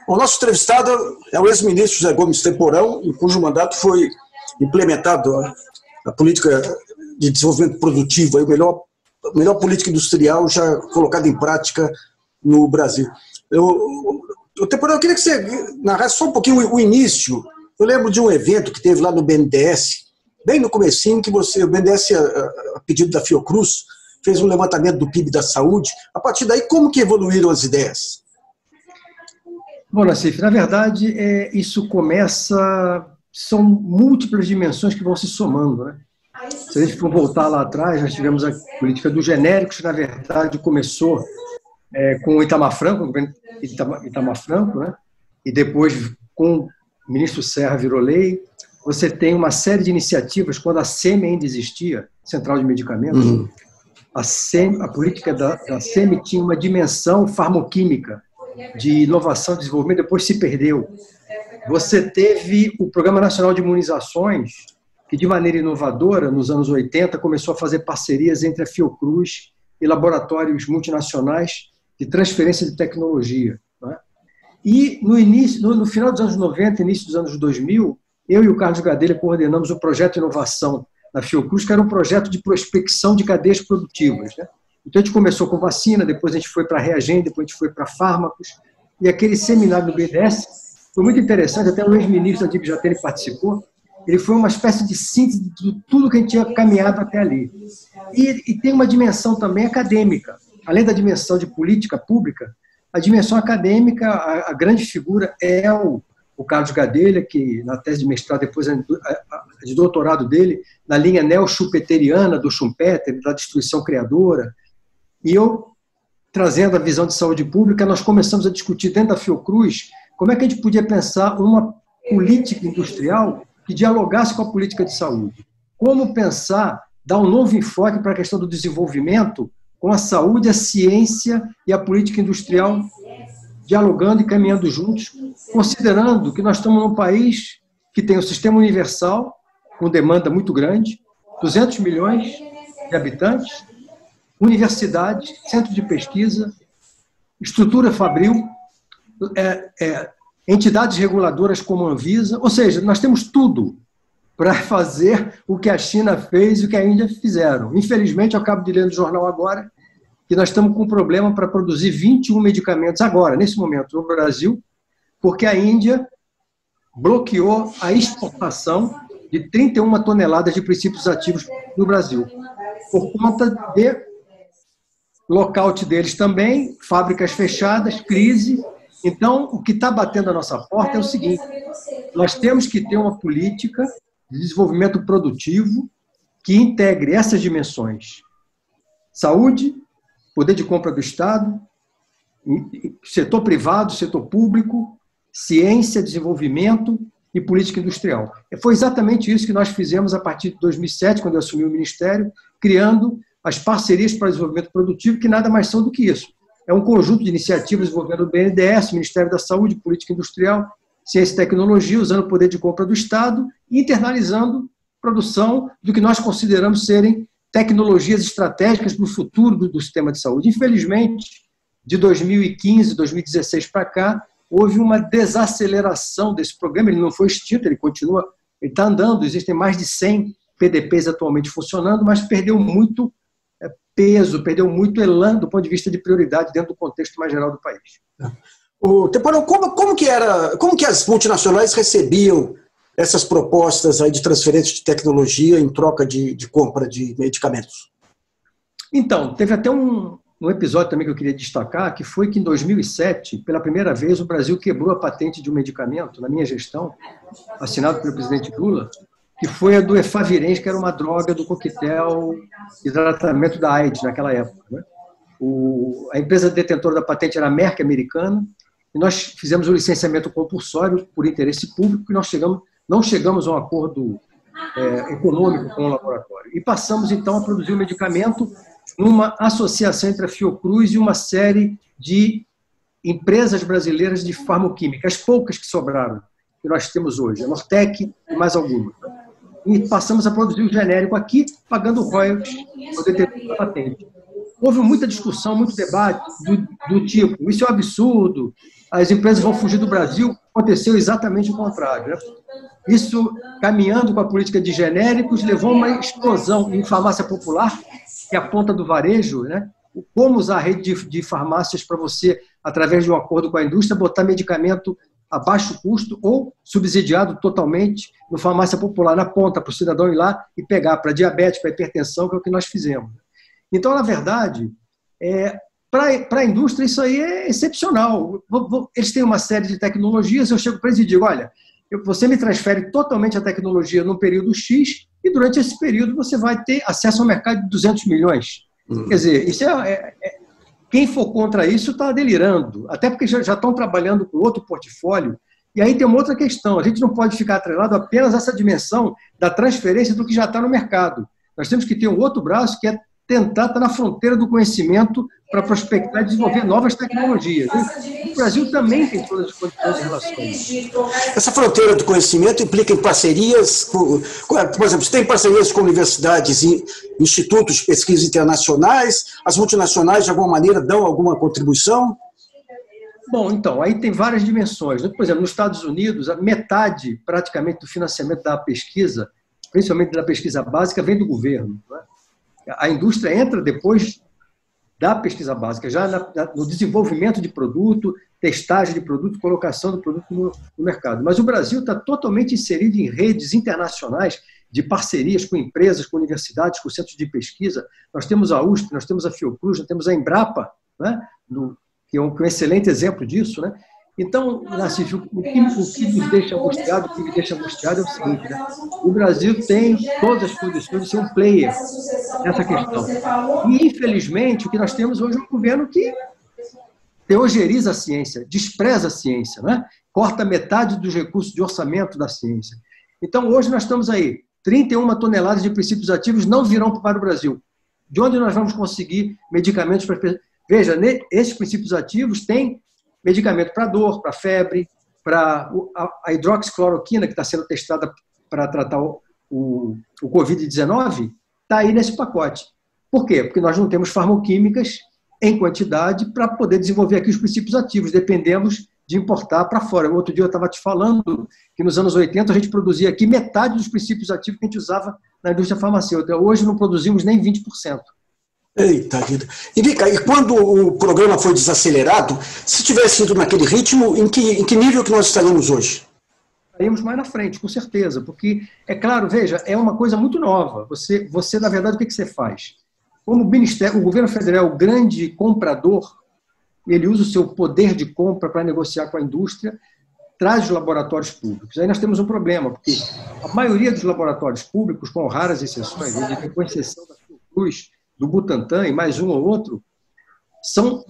O nosso entrevistado é o ex-ministro José Gomes Temporão, em cujo mandato foi implementado a política de desenvolvimento produtivo, a melhor política industrial já colocada em prática no Brasil. Temporão, eu queria que você narrasse só um pouquinho o início. Eu lembro de um evento que teve lá no BNDES, bem no comecinho, que o BNDES, a pedido da Fiocruz, fez um levantamento do PIB da saúde. A partir daí, como que evoluíram as ideias? Bom, Nassif, na verdade, isso começa... São múltiplas dimensões que vão se somando, né? Se a gente for voltar lá atrás, nós tivemos a política dos genéricos, que, na verdade, começou com o Itamar Franco, né? E depois, com o ministro Serra, virou lei. Você tem uma série de iniciativas, quando a SEMI ainda existia, Central de Medicamentos, a política da SEMI tinha uma dimensão farmoquímica, de inovação e desenvolvimento, depois se perdeu. Você teve o Programa Nacional de Imunizações, que de maneira inovadora, nos anos 80, começou a fazer parcerias entre a Fiocruz e laboratórios multinacionais de transferência de tecnologia, né? E no final dos anos 90, início dos anos 2000, eu e o Carlos Gadelha coordenamos o projeto Inovação da Fiocruz, que era um projeto de prospecção de cadeias produtivas, né? Então, a gente começou com vacina, depois a gente foi para reagente, depois a gente foi para fármacos, e aquele seminário do BNDES foi muito interessante, até o ex-ministro Adib Jatene participou. Ele foi uma espécie de síntese de tudo que a gente tinha caminhado até ali. E tem uma dimensão também acadêmica. Além da dimensão de política pública, a dimensão acadêmica, a grande figura é o Carlos Gadelha, que na tese de mestrado, depois de doutorado dele, na linha neo-schumpeteriana do Schumpeter, da destruição criadora. E eu, trazendo a visão de saúde pública, nós começamos a discutir dentro da Fiocruz como é que a gente podia pensar uma política industrial que dialogasse com a política de saúde. Como pensar, dar um novo enfoque para a questão do desenvolvimento com a saúde, a ciência e a política industrial dialogando e caminhando juntos, considerando que nós estamos num país que tem um sistema universal, com demanda muito grande, 200 milhões de habitantes, universidades, centro de pesquisa, estrutura fabril, entidades reguladoras como a Anvisa, ou seja, nós temos tudo para fazer o que a China fez e o que a Índia fizeram. Infelizmente, eu acabo de ler no jornal agora que nós estamos com um problema para produzir 21 medicamentos agora, nesse momento, no Brasil, porque a Índia bloqueou a exportação de 31 toneladas de princípios ativos no Brasil, por conta de lockout deles também, fábricas fechadas, crise. Então, o que está batendo a nossa porta é o seguinte: nós temos que ter uma política de desenvolvimento produtivo que integre essas dimensões: saúde, poder de compra do Estado, setor privado, setor público, ciência, desenvolvimento e política industrial. Foi exatamente isso que nós fizemos a partir de 2007, quando eu assumi o Ministério, criando as parcerias para o desenvolvimento produtivo, que nada mais são do que isso. É um conjunto de iniciativas envolvendo o BNDES, o Ministério da Saúde, Política Industrial, Ciência e Tecnologia, usando o poder de compra do Estado e internalizando produção do que nós consideramos serem tecnologias estratégicas para o futuro do sistema de saúde. Infelizmente, de 2015, 2016 para cá, houve uma desaceleração desse programa. Ele não foi extinto, ele continua, ele está andando, existem mais de 100 PDPs atualmente funcionando, mas perdeu muito peso, perdeu muito elan do ponto de vista de prioridade dentro do contexto mais geral do país. Temporão, como que as multinacionais recebiam essas propostas aí de transferência de tecnologia em troca de compra de medicamentos? Então, teve até um episódio também que eu queria destacar, que foi que em 2007, pela primeira vez, o Brasil quebrou a patente de um medicamento, na minha gestão, assinado pelo presidente Lula, que foi a do Efavirenz, que era uma droga do coquetel de tratamento da AIDS naquela época, né? A empresa detentora da patente era a Merck americana, e nós fizemos o licenciamento compulsório por interesse público, e nós não chegamos a um acordo econômico com o laboratório. E passamos, então, a produzir o medicamento numa associação entre a Fiocruz e uma série de empresas brasileiras de farmoquímica, as poucas que sobraram, que nós temos hoje, a Nortec e mais algumas. E passamos a produzir o genérico aqui, pagando royalties por determinada patente. Houve muita discussão, muito debate do tipo, isso é um absurdo, as empresas vão fugir do Brasil. Aconteceu exatamente o contrário, né? Isso, caminhando com a política de genéricos, levou a uma explosão em farmácia popular, que é a ponta do varejo, né? Como usar a rede de farmácias para você, através de um acordo com a indústria, botar medicamento a baixo custo ou subsidiado totalmente no farmácia popular, na ponta, para o cidadão ir lá e pegar para diabetes, para hipertensão, que é o que nós fizemos. Então, na verdade, para a indústria isso aí é excepcional. Eles têm uma série de tecnologias, eu chego para eles e digo, olha, você me transfere totalmente a tecnologia num período X e durante esse período você vai ter acesso ao mercado de 200 milhões. Quer dizer, isso quem for contra isso está delirando, até porque já estão trabalhando com outro portfólio. E aí tem uma outra questão, a gente não pode ficar atrelado apenas a essa dimensão da transferência do que já está no mercado. Nós temos que ter um outro braço, que é tentar estar na fronteira do conhecimento para prospectar e desenvolver novas tecnologias. O Brasil também tem todas as condições de relações. Essa fronteira do conhecimento implica em parcerias, por exemplo, você tem parcerias com universidades e institutos de pesquisa internacionais, as multinacionais de alguma maneira dão alguma contribuição? Bom, então, aí tem várias dimensões. Por exemplo, nos Estados Unidos, a metade praticamente do financiamento da pesquisa, principalmente da pesquisa básica, vem do governo, né? A indústria entra depois da pesquisa básica, já no desenvolvimento de produto, testagem de produto, colocação do produto no mercado. Mas o Brasil está totalmente inserido em redes internacionais de parcerias com empresas, com universidades, com centros de pesquisa. Nós temos a USP, nós temos a Fiocruz, nós temos a Embrapa, né? Que é um excelente exemplo disso, né? Então, Nassif, o que nos deixa angustiado, o que me deixa angustiado é o seguinte, né? O Brasil tem todas as condições de ser um player nessa questão. E, infelizmente, o que nós temos hoje é um governo que teogeriza a ciência, despreza a ciência, né? Corta metade dos recursos de orçamento da ciência. Então, hoje nós estamos aí, 31 toneladas de princípios ativos não virão para o Brasil. De onde nós vamos conseguir medicamentos para... Veja, esses princípios ativos têm medicamento para dor, para febre, para a hidroxicloroquina, que está sendo testada para tratar o Covid-19, está aí nesse pacote. Por quê? Porque nós não temos farmoquímicas em quantidade para poder desenvolver aqui os princípios ativos. Dependemos de importar para fora. Outro dia eu estava te falando que nos anos 80 a gente produzia aqui metade dos princípios ativos que a gente usava na indústria farmacêutica. Hoje não produzimos nem 20%. Eita vida. E Vika, e quando o programa foi desacelerado, se tivesse ido naquele ritmo, em que nível que nós estaríamos hoje? Estaríamos mais na frente, com certeza, porque, é claro, veja, é uma coisa muito nova. Você na verdade, o que você faz? Como o governo federal é o grande comprador, ele usa o seu poder de compra para negociar com a indústria, traz os laboratórios públicos. Aí nós temos um problema, porque a maioria dos laboratórios públicos, com raras exceções, com exceção da Fiocruz, do Butantan e mais um ou outro, são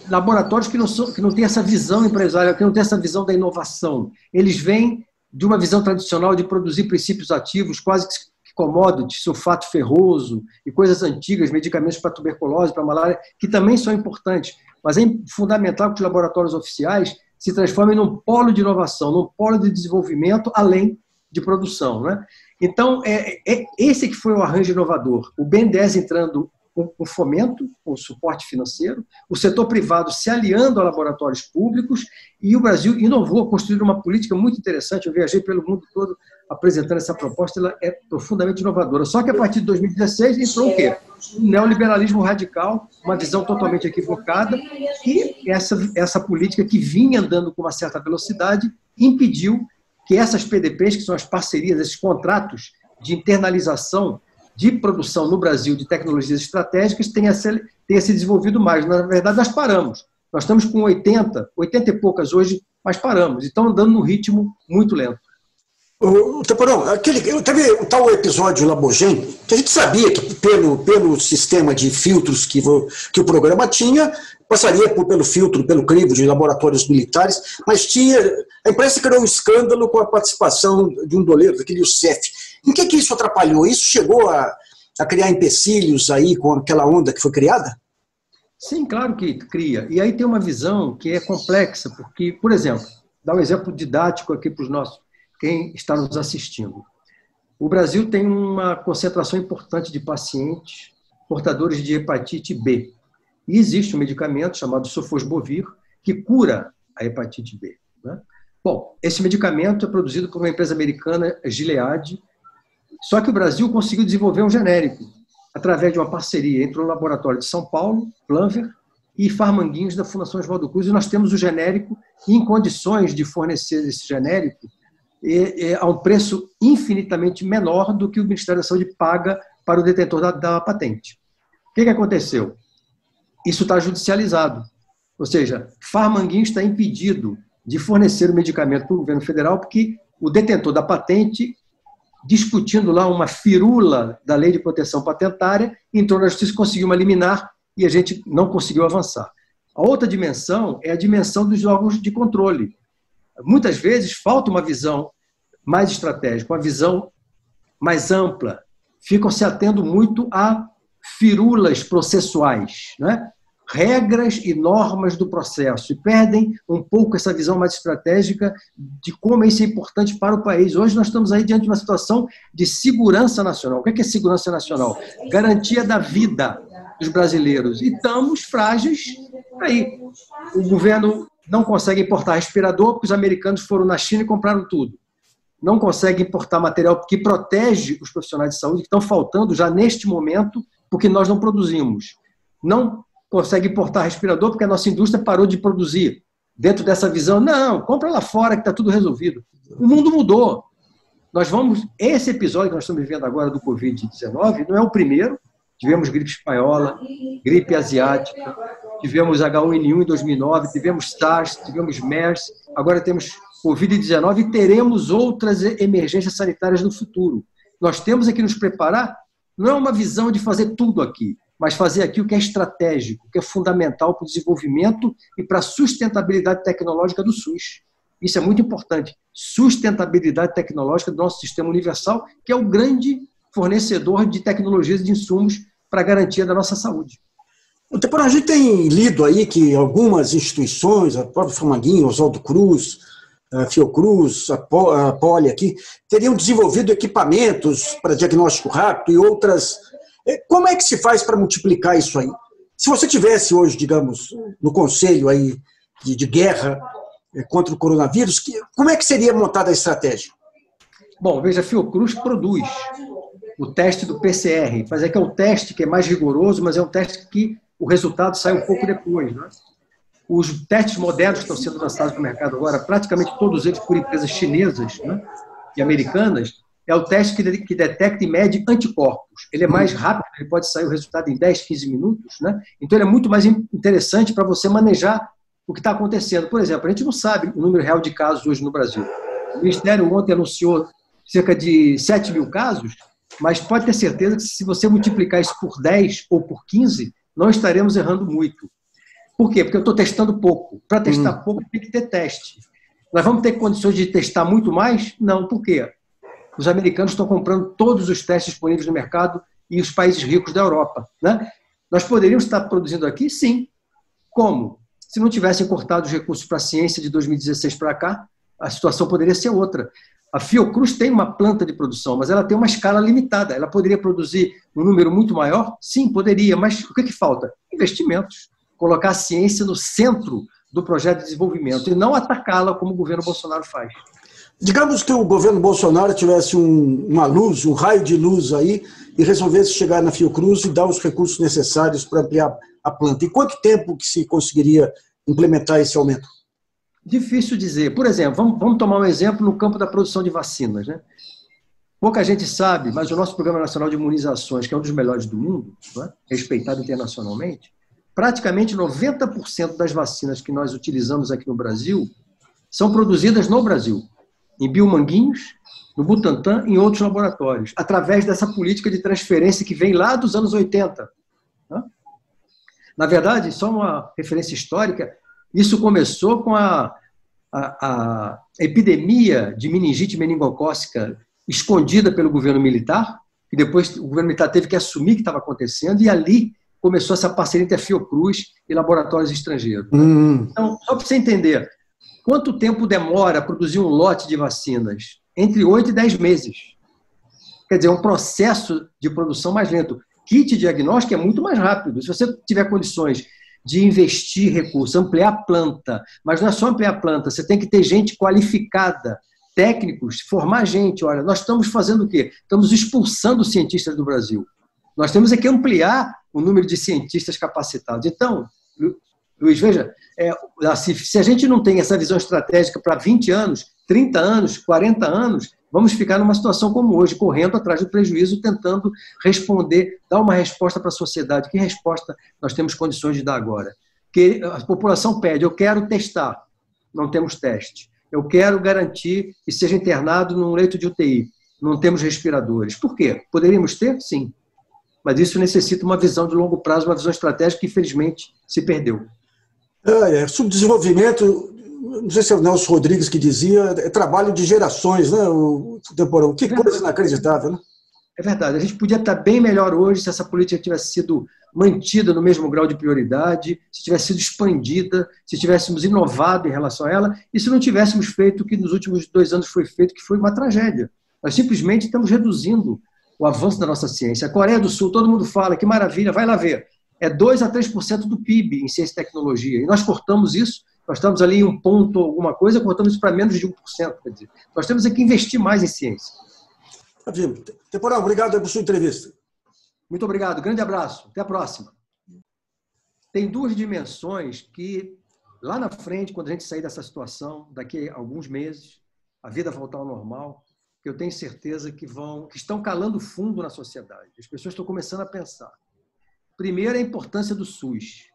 laboratórios que não têm essa visão empresarial, que não têm essa visão da inovação. Eles vêm de uma visão tradicional de produzir princípios ativos, quase que commodity, sulfato ferroso e coisas antigas, medicamentos para tuberculose, para malária, que também são importantes. Mas é fundamental que os laboratórios oficiais se transformem num polo de inovação, num polo de desenvolvimento, além de produção, né? Então, esse que foi o arranjo inovador. O BNDES entrando com fomento, com suporte financeiro, o setor privado se aliando a laboratórios públicos, e o Brasil inovou, construindo uma política muito interessante. Eu viajei pelo mundo todo apresentando essa proposta, ela é profundamente inovadora. Só que a partir de 2016 entrou o quê? Um neoliberalismo radical, uma visão totalmente equivocada, e essa política que vinha andando com uma certa velocidade impediu que essas PDPs, que são as parcerias, esses contratos de internalização de produção no Brasil de tecnologias estratégicas, tenha se desenvolvido mais. Na verdade, nós paramos. Nós estamos com 80 e poucas hoje, mas paramos. E estão andando num ritmo muito lento. Temporão, teve o tal episódio Labogem, que a gente sabia que pelo sistema de filtros que o programa tinha, passaria pelo filtro, pelo crivo de laboratórios militares, mas a imprensa criou um escândalo com a participação de um doleiro, daquele Youssef. Em que isso atrapalhou? Isso chegou a criar empecilhos aí com aquela onda que foi criada? Sim, claro que cria. E aí tem uma visão que é complexa, porque, por exemplo, dá um exemplo didático aqui para quem está nos assistindo. O Brasil tem uma concentração importante de pacientes portadores de hepatite B. E existe um medicamento chamado Sofosbuvir, que cura a hepatite B. Né? Bom, esse medicamento é produzido por uma empresa americana, a Gilead, só que o Brasil conseguiu desenvolver um genérico através de uma parceria entre o laboratório de São Paulo, Planver, e Farmanguinhos da Fundação Oswaldo Cruz, e nós temos o genérico em condições de fornecer esse genérico a um preço infinitamente menor do que o Ministério da Saúde paga para o detentor da patente. O que aconteceu? Isso está judicializado. Ou seja, Farmanguinhos está impedido de fornecer o medicamento para o governo federal porque o detentor da patente, discutindo lá uma firula da Lei de Proteção Patentária, entrou na justiça e conseguiu uma liminar e a gente não conseguiu avançar. A outra dimensão é a dimensão dos órgãos de controle. Muitas vezes falta uma visão mais estratégica, uma visão mais ampla. Ficam se atendo muito a firulas processuais, né? Regras e normas do processo, e perdem um pouco essa visão mais estratégica de como isso é importante para o país. Hoje nós estamos aí diante de uma situação de segurança nacional. O que é segurança nacional? Garantia da vida dos brasileiros. E estamos frágeis aí. O governo não consegue importar respirador porque os americanos foram na China e compraram tudo. Não consegue importar material que protege os profissionais de saúde, que estão faltando já neste momento, porque nós não produzimos. Não consegue importar respirador porque a nossa indústria parou de produzir. Dentro dessa visão, não, compra lá fora que está tudo resolvido. O mundo mudou. Esse episódio que nós estamos vivendo agora do Covid-19 não é o primeiro. Tivemos gripe espanhola, gripe asiática, tivemos H1N1 em 2009, tivemos SARS, tivemos MERS, agora temos Covid-19 e teremos outras emergências sanitárias no futuro. Nós temos aqui nos preparar, não é uma visão de fazer tudo aqui, mas fazer aqui o que é estratégico, o que é fundamental para o desenvolvimento e para a sustentabilidade tecnológica do SUS. Isso é muito importante. Sustentabilidade tecnológica do nosso sistema universal, que é o grande fornecedor de tecnologias e de insumos para a garantia da nossa saúde. A gente tem lido aí que algumas instituições, a própria Farmanguinhos, Oswaldo Cruz, a Fiocruz, a Poli aqui, teriam desenvolvido equipamentos para diagnóstico rápido e outras. Como é que se faz para multiplicar isso aí? Se você tivesse hoje, digamos, no conselho aí de guerra contra o coronavírus, como é que seria montada a estratégia? Bom, veja, a Fiocruz produz o teste do PCR, mas é que é um teste que é mais rigoroso, mas é um teste que o resultado sai um pouco depois. Né? Os testes modernos que estão sendo lançados no mercado agora, praticamente todos eles por empresas chinesas, né, e americanas, é o teste que detecta e mede anticorpos. Ele é mais rápido, ele pode sair o resultado em 10, 15 minutos, né? Então ele é muito mais interessante para você manejar o que está acontecendo. Por exemplo, a gente não sabe o número real de casos hoje no Brasil. O Ministério ontem anunciou cerca de 7 mil casos, mas pode ter certeza que se você multiplicar isso por 10 ou por 15, não estaremos errando muito. Por quê? Porque eu estou testando pouco. Para testar pouco, tem que ter teste. Nós vamos ter condições de testar muito mais? Não. Por quê? Os americanos estão comprando todos os testes disponíveis no mercado e os países ricos da Europa. Né? Nós poderíamos estar produzindo aqui? Sim. Como? Se não tivessem cortado os recursos para a ciência de 2016 para cá, a situação poderia ser outra. A Fiocruz tem uma planta de produção, mas ela tem uma escala limitada. Ela poderia produzir um número muito maior? Sim, poderia. Mas o que falta? Investimentos. Colocar a ciência no centro do projeto de desenvolvimento e não atacá-la como o governo Bolsonaro faz. Digamos que o governo Bolsonaro tivesse uma luz, um raio de luz aí e resolvesse chegar na Fiocruz e dar os recursos necessários para ampliar a planta. Em quanto tempo que se conseguiria implementar esse aumento? Difícil dizer. Por exemplo, vamos tomar um exemplo no campo da produção de vacinas. Né? Pouca gente sabe, mas o nosso Programa Nacional de Imunizações, que é um dos melhores do mundo, né? Respeitado internacionalmente, praticamente 90% das vacinas que nós utilizamos aqui no Brasil são produzidas no Brasil, em Biomanguinhos, no Butantan e em outros laboratórios, através dessa política de transferência que vem lá dos anos 80. Né? Na verdade, só uma referência histórica, isso começou com a epidemia de meningite meningocócica escondida pelo governo militar, que depois o governo militar teve que assumir que estava acontecendo, e ali começou essa parceria entre a Fiocruz e laboratórios estrangeiros. Então, só para você entender, quanto tempo demora produzir um lote de vacinas? Entre 8 e 10 meses. Quer dizer, é um processo de produção mais lento. Kit diagnóstico é muito mais rápido. Se você tiver condições de investir recursos, ampliar a planta. Mas não é só ampliar a planta, você tem que ter gente qualificada, técnicos, formar gente. Olha, nós estamos fazendo o quê? Estamos expulsando cientistas do Brasil. Nós temos é que ampliar o número de cientistas capacitados. Então, Luiz, veja, se a gente não tem essa visão estratégica para 20 anos, 30 anos, 40 anos, vamos ficar numa situação como hoje, correndo atrás do prejuízo, tentando responder, dar uma resposta para a sociedade. Que resposta nós temos condições de dar agora? Que a população pede, eu quero testar, não temos teste. Eu quero garantir que seja internado num leito de UTI, não temos respiradores. Por quê? Poderíamos ter? Sim. Mas isso necessita uma visão de longo prazo, uma visão estratégica que, infelizmente, se perdeu. Subdesenvolvimento, não sei se é o Nelson Rodrigues que dizia, é trabalho de gerações, né, o Temporão? Que coisa inacreditável, né? É verdade. A gente podia estar bem melhor hoje se essa política tivesse sido mantida no mesmo grau de prioridade, se tivesse sido expandida, se tivéssemos inovado em relação a ela, e se não tivéssemos feito o que nos últimos 2 anos foi feito, que foi uma tragédia. Nós simplesmente estamos reduzindo o avanço da nossa ciência. A Coreia do Sul, todo mundo fala, que maravilha, vai lá ver. É 2 a 3% do PIB em ciência e tecnologia. E nós cortamos isso, nós estamos ali em 1 ponto alguma coisa, cortamos isso para menos de 1%. Quer dizer, nós temos que investir mais em ciência. Temporão, obrigado por sua entrevista. Muito obrigado, grande abraço, até a próxima. Tem 2 dimensões que, lá na frente, quando a gente sair dessa situação, daqui a alguns meses, a vida voltar ao normal, que eu tenho certeza que estão calando fundo na sociedade. As pessoas estão começando a pensar. Primeiro, a importância do SUS.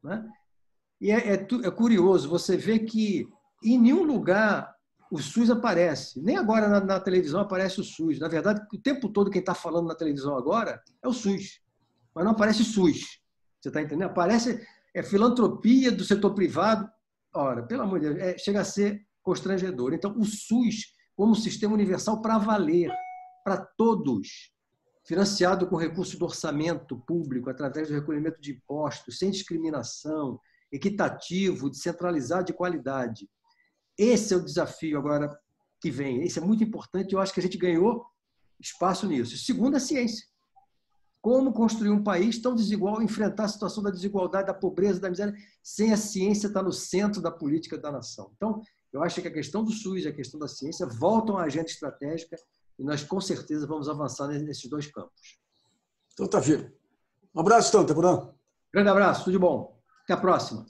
Né? E é curioso, você vê que em nenhum lugar o SUS aparece. Nem agora na televisão aparece o SUS. Na verdade, o tempo todo quem está falando na televisão agora é o SUS. Mas não aparece SUS. Você está entendendo? Aparece filantropia do setor privado. Ora, pelo amor de Deus, chega a ser constrangedor. Então, o SUS como sistema universal para valer, para todos, financiado com recursos do orçamento público, através do recolhimento de impostos, sem discriminação, equitativo, descentralizado, de qualidade. Esse é o desafio agora que vem. Esse é muito importante e eu acho que a gente ganhou espaço nisso. Segundo, a ciência. Como construir um país tão desigual, enfrentar a situação da desigualdade, da pobreza, da miséria, sem a ciência estar no centro da política da nação. Então, eu acho que a questão do SUS e a questão da ciência voltam à agenda estratégica e nós, com certeza, vamos avançar nesses 2 campos. Então, tá firme. Um abraço, então, Temporão. Grande abraço, tudo de bom. Até a próxima.